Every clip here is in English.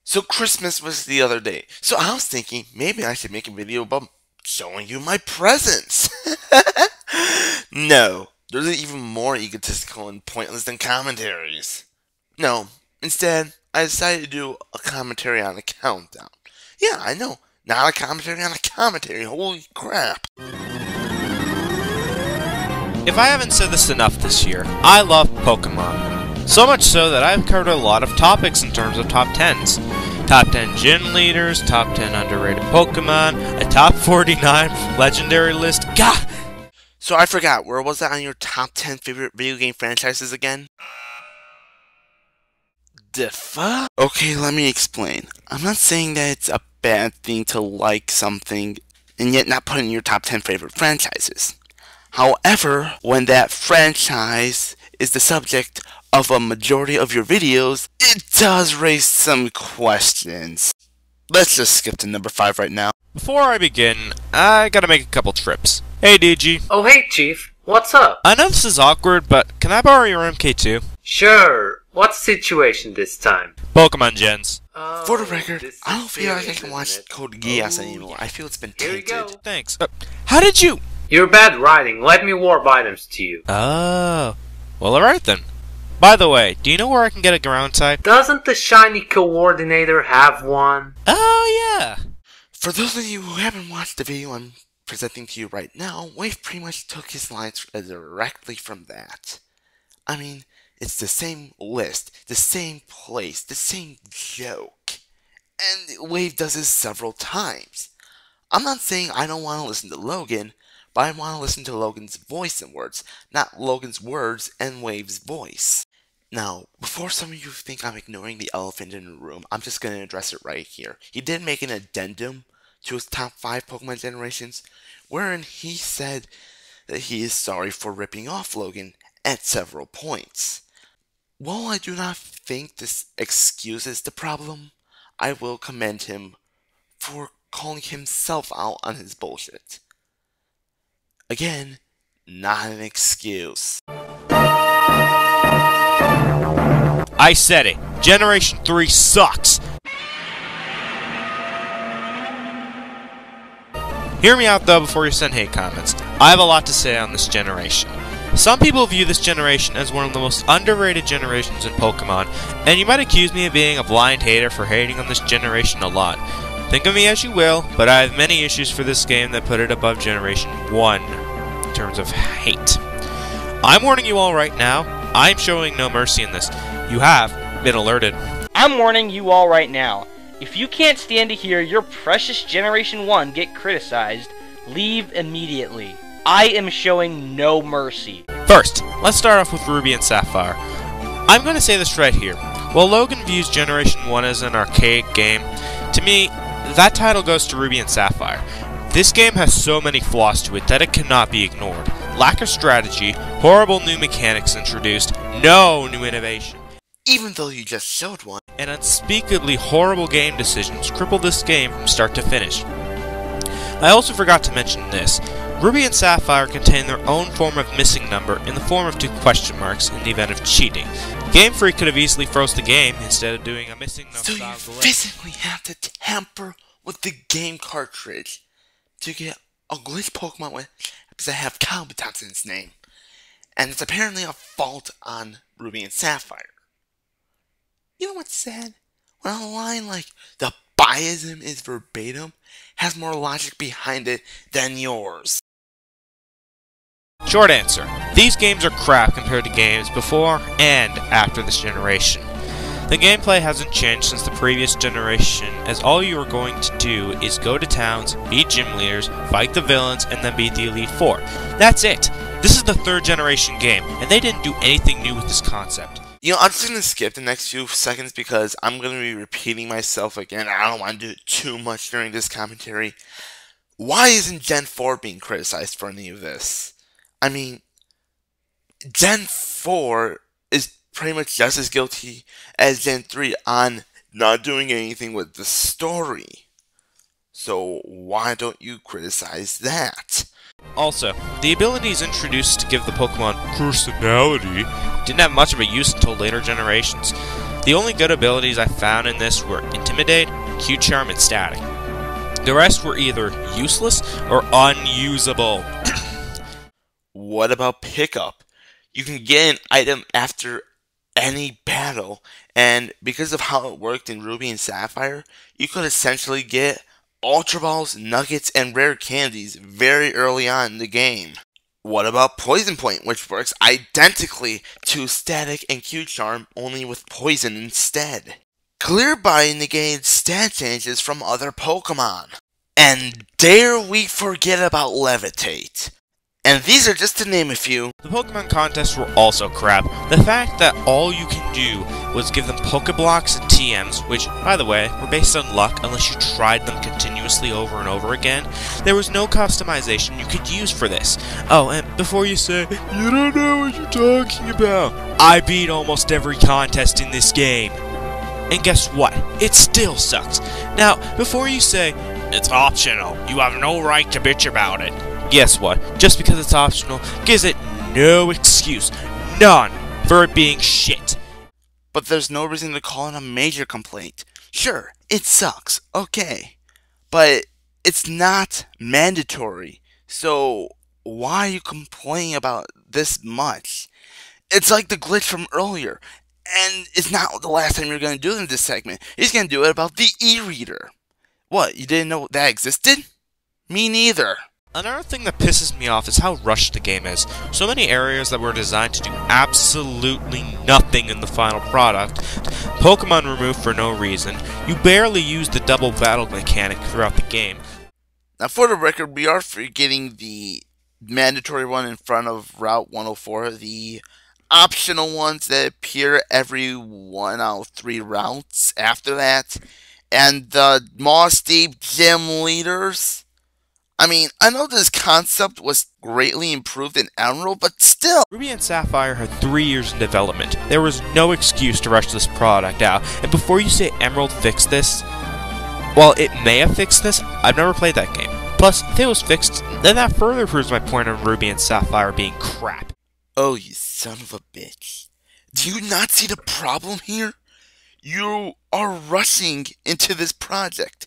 So Christmas was the other day. So I was thinking maybe I should make a video about showing you my presents. No, those are even more egotistical and pointless than commentaries. No, instead, I decided to do a commentary on a countdown. Yeah, I know, not a commentary on a commentary, holy crap. If I haven't said this enough this year, I love Pokemon. So much so that I've covered a lot of topics in terms of top 10s. Top 10 gym leaders, top 10 underrated Pokemon, a top 49 legendary list. God! So I forgot, where was that on your top 10 favorite video game franchises again? The fuck? Okay, let me explain. I'm not saying that it's a bad thing to like something and yet not put it in your top 10 favorite franchises. However, when that franchise is the subject of a majority of your videos, it does raise some questions. Let's just skip to number 5 right now. Before I begin, I gotta make a couple trips. Hey DG. Oh hey Chief, what's up? I know this is awkward, but can I borrow your MK2? Sure, what's the situation this time? Pokemon Gens. For the record, I don't feel like I serious, can watch isn't it? Code Geass Oh, anymore. yeah. I feel it's been Here we tainted. go. Thanks. How did you... You're bad writing, let me warp items to you. Oh. Well, alright then. By the way, do you know where I can get a ground type? Doesn't the shiny coordinator have one? Oh, yeah. For those of you who haven't watched the video I'm presenting to you right now, Wave pretty much took his lines directly from that. I mean, it's the same list, the same place, the same joke. And Wave does this several times. I'm not saying I don't want to listen to Logan, but I want to listen to Logan's voice and words, not Logan's words and Wave's voice. Now, before some of you think I'm ignoring the elephant in the room, I'm just going to address it right here. He did make an addendum to his top 5 Pokemon generations, wherein he said that he is sorry for ripping off Logan at several points. While I do not think this excuses the problem, I will commend him for calling himself out on his bullshit. Again, not an excuse. I said it. Generation 3 sucks. Hear me out though before you send hate comments. I have a lot to say on this generation. Some people view this generation as one of the most underrated generations in Pokemon, and you might accuse me of being a blind hater for hating on this generation a lot. Think of me as you will, but I have many issues for this game that put it above Generation 1 in terms of hate. I'm warning you all right now, I'm showing no mercy in this. You have been alerted. I'm warning you all right now. If you can't stand to hear your precious Generation 1 get criticized, leave immediately. I am showing no mercy. First, let's start off with Ruby and Sapphire. I'm going to say this right here. While Logan views Generation 1 as an archaic game, to me, that title goes to Ruby and Sapphire. This game has so many flaws to it that it cannot be ignored. Lack of strategy, horrible new mechanics introduced, no new innovation, Even though you just showed one. and unspeakably horrible game decisions cripple this game from start to finish. I also forgot to mention this. Ruby and Sapphire contain their own form of missing number in the form of 2 question marks in the event of cheating. Game Freak could have easily froze the game instead of doing a missing number So you style glitch. physically have to tamper with the game cartridge to get a glitch Pokemon with because I have Calbatot in its name. And it's apparently a fault on Ruby and Sapphire. You know what's sad? When a line like the biasm is verbatim has more logic behind it than yours. Short answer. These games are crap compared to games before and after this generation. The gameplay hasn't changed since the previous generation, as all you are going to do is go to towns, beat gym leaders, fight the villains, and then beat the Elite Four. That's it! This is the 3rd generation game, and they didn't do anything new with this concept. You know, I'm just going to skip the next few seconds because I'm going to be repeating myself again. I don't want to do it too much during this commentary. Why isn't Gen 4 being criticized for any of this? I mean, Gen 4 is pretty much just as guilty as Gen 3 on not doing anything with the story. So why don't you criticize that? Also, the abilities introduced to give the Pokemon personality didn't have much of a use until later generations. The only good abilities I found in this were Intimidate, Q-Charm, and Static. The rest were either useless or unusable. What about Pickup? You can get an item after any battle, and because of how it worked in Ruby and Sapphire, you could essentially get Ultra Balls, Nuggets, and rare candies very early on in the game. What about Poison Point, which works identically to Static and Q-Charm, only with Poison instead? Clear Body negates stat changes from other Pokemon. And dare we forget about Levitate? And these are just to name a few. The Pokemon contests were also crap. The fact that all you can do was give them Pokeblocks and TMs, which, by the way, were based on luck unless you tried them continuously over and over again. There was no customization you could use for this. Oh, and before you say, you don't know what you're talking about, I beat almost every contest in this game. And guess what? It still sucks. Now, before you say, it's optional, you have no right to bitch about it. Guess what? Just because it's optional gives it no excuse, none, for it being shit. But there's no reason to call it a major complaint. Sure, it sucks, okay. But it's not mandatory. So why are you complaining about this much? It's like the glitch from earlier. And it's not the last time you're going to do it in this segment. He's going to do it about the e-reader. What, you didn't know that existed? Me neither. Another thing that pisses me off is how rushed the game is. So many areas that were designed to do absolutely nothing in the final product. Pokemon removed for no reason. You barely use the double battle mechanic throughout the game. Now for the record, we are forgetting the mandatory one in front of Route 104. The optional ones that appear every 1 out of 3 routes after that. And the Moss Deep Gym Leaders. I mean, I know this concept was greatly improved in Emerald, but still. Ruby and Sapphire had 3 years in development. There was no excuse to rush this product out. And before you say Emerald fixed this, well, it may have fixed this. I've never played that game. Plus, if it was fixed, then that further proves my point on Ruby and Sapphire being crap. Oh, you son of a bitch. Do you not see the problem here? You are rushing into this project.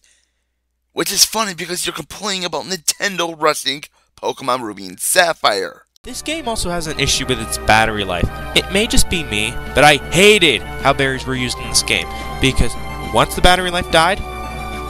Which is funny because you're complaining about Nintendo rushing Pokemon Ruby and Sapphire. This game also has an issue with its battery life. It may just be me, but I hated how berries were used in this game. Because once the battery life died,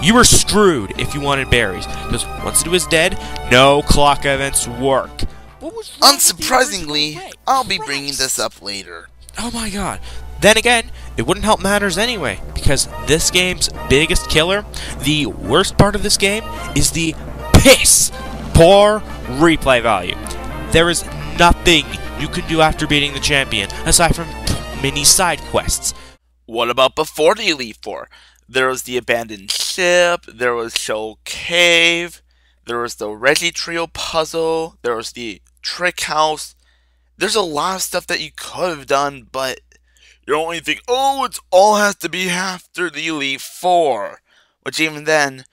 you were screwed if you wanted berries. Because once it was dead, no clock events work. Unsurprisingly, I'll be bringing this up later. Oh my god. Then again, it wouldn't help matters anyway, because this game's biggest killer, the worst part of this game, is the piss poor replay value. There is nothing you can do after beating the champion, aside from mini side quests. What about before the Elite Four? There was the Abandoned Ship, there was Shoal Cave, there was the Reggie Trio puzzle, there was the Trick House. There's a lot of stuff that you could have done, but you only think, oh, it all has to be after the Elite Four. Which even then,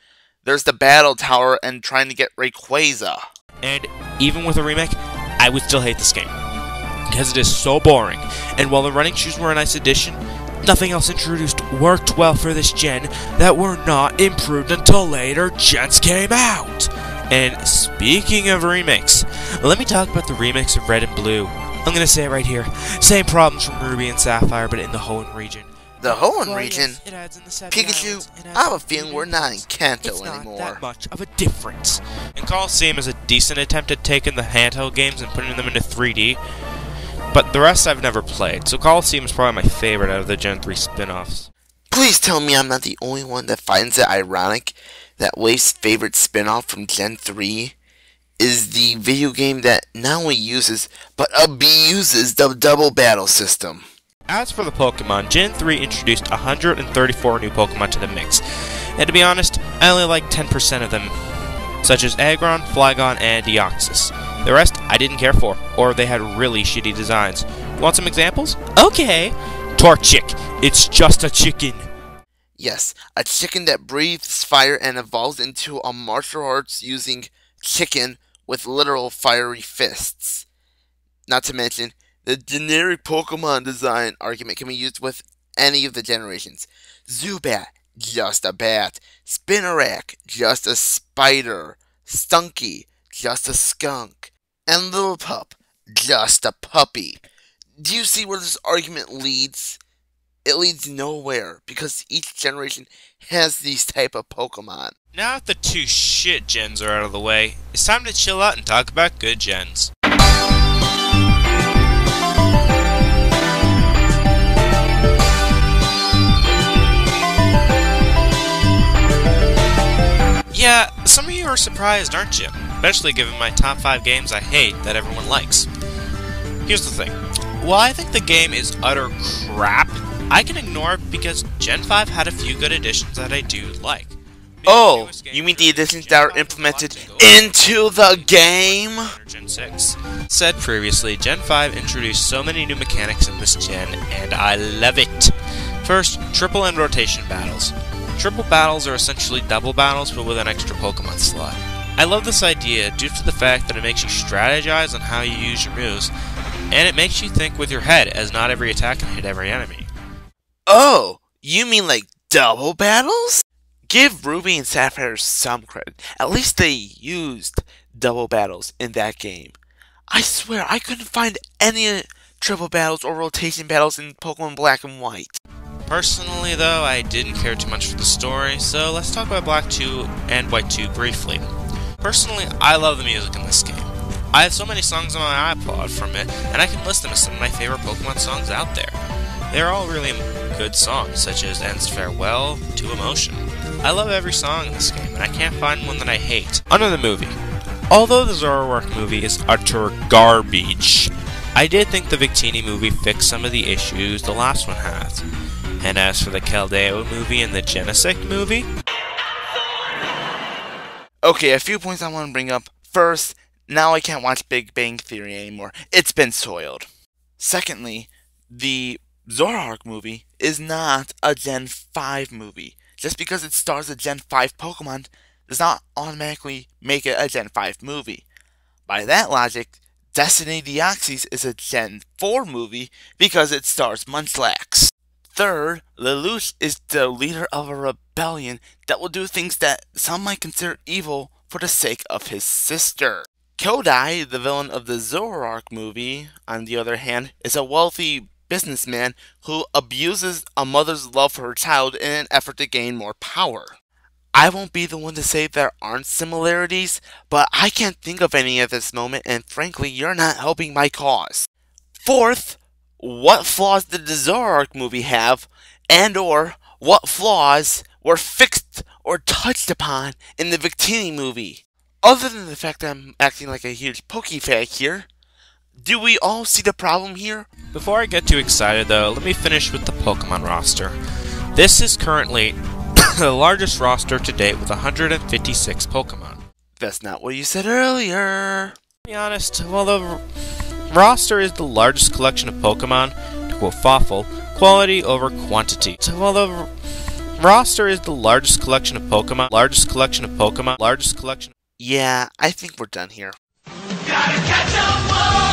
there's the Battle Tower and trying to get Rayquaza. And even with a remake, I would still hate this game. Because it is so boring. And while the running shoes were a nice addition, nothing else introduced worked well for this gen that were not improved until later gens came out. And speaking of remakes, let me talk about the remakes of Red and Blue. I'm gonna say it right here. Same problems from Ruby and Sapphire, but in the Hoenn region. The Hoenn region? Pikachu, I have a feeling we're not in Kanto anymore. It's not that much of a difference. And Colosseum is a decent attempt at taking the handheld games and putting them into 3D. But the rest I've never played, so Colosseum is probably my favorite out of the Gen 3 spin-offs. Please tell me I'm not the only one that finds it ironic that Wave's favorite spin-off from Gen 3 is the video game that not only uses, but abuses the double battle system. As for the Pokemon, Gen 3 introduced 134 new Pokemon to the mix. And to be honest, I only like 10% of them, such as Aggron, Flygon, and Deoxys. The rest I didn't care for, or they had really shitty designs. Want some examples? Okay! Torchic. It's just a chicken. Yes, a chicken that breathes fire and evolves into a martial arts using chicken with literal fiery fists. Not to mention, the generic Pokemon design argument can be used with any of the generations. Zubat, just a bat. Spinnerack, just a spider. Stunky, just a skunk. And Littlepup, just a puppy. Do you see where this argument leads? It leads nowhere, because each generation has these type of Pokemon. Now that the two shit gens are out of the way, it's time to chill out and talk about good gens. Yeah, some of you are surprised, aren't you? Especially given my top 5 games I hate that everyone likes. Here's the thing. While I think the game is utter crap, I can ignore it because Gen 5 had a few good additions that I do like. Oh, you mean the additions that are implemented into the game? Gen 6. Said previously, Gen 5 introduced so many new mechanics in this gen, and I love it. First, triple and rotation battles. Triple battles are essentially double battles, but with an extra Pokemon slot. I love this idea due to the fact that it makes you strategize on how you use your moves, and it makes you think with your head, as not every attack can hit every enemy. Oh, you mean like double battles? Give Ruby and Sapphire some credit. At least they used double battles in that game. I swear, I couldn't find any triple battles or rotation battles in Pokemon Black and White. Personally, though, I didn't care too much for the story, so let's talk about Black 2 and White 2 briefly. Personally, I love the music in this game. I have so many songs on my iPod from it, and I can list them as some of my favorite Pokemon songs out there. They're all really good songs, such as End's Farewell to Emotion. I love every song in this game, and I can't find one that I hate. Under the movie. Although the Zoroark movie is utter garbage, I did think the Victini movie fixed some of the issues the last one has. And as for the Keldeo movie and the Genesect movie... Okay, a few points I want to bring up. First, now I can't watch Big Bang Theory anymore. It's been soiled. Secondly, the Zoroark movie is not a Gen 5 movie. Just because it stars a Gen 5 Pokemon does not automatically make it a Gen 5 movie. By that logic, Destiny Deoxys is a Gen 4 movie because it stars Munchlax. Third, Lelouch is the leader of a rebellion that will do things that some might consider evil for the sake of his sister. Kodai, the villain of the Zoroark movie, on the other hand, is a wealthy businessman who abuses a mother's love for her child in an effort to gain more power. I won't be the one to say there aren't similarities, but I can't think of any at this moment, and frankly, you're not helping my cause. Fourth, what flaws did the Zoroark movie have, and or what flaws were fixed or touched upon in the Victini movie? Other than the fact that I'm acting like a huge Pokefag here, do we all see the problem here? Before I get too excited though, let me finish with the Pokemon roster. This is currently the largest roster to date with 156 Pokemon. That's not what you said earlier. To be honest, while the roster is the largest collection of Pokemon, to quote Fawful, quality over quantity. While the roster is the largest collection of Pokemon, Yeah, I think we're done here. Gotta catch 'em all.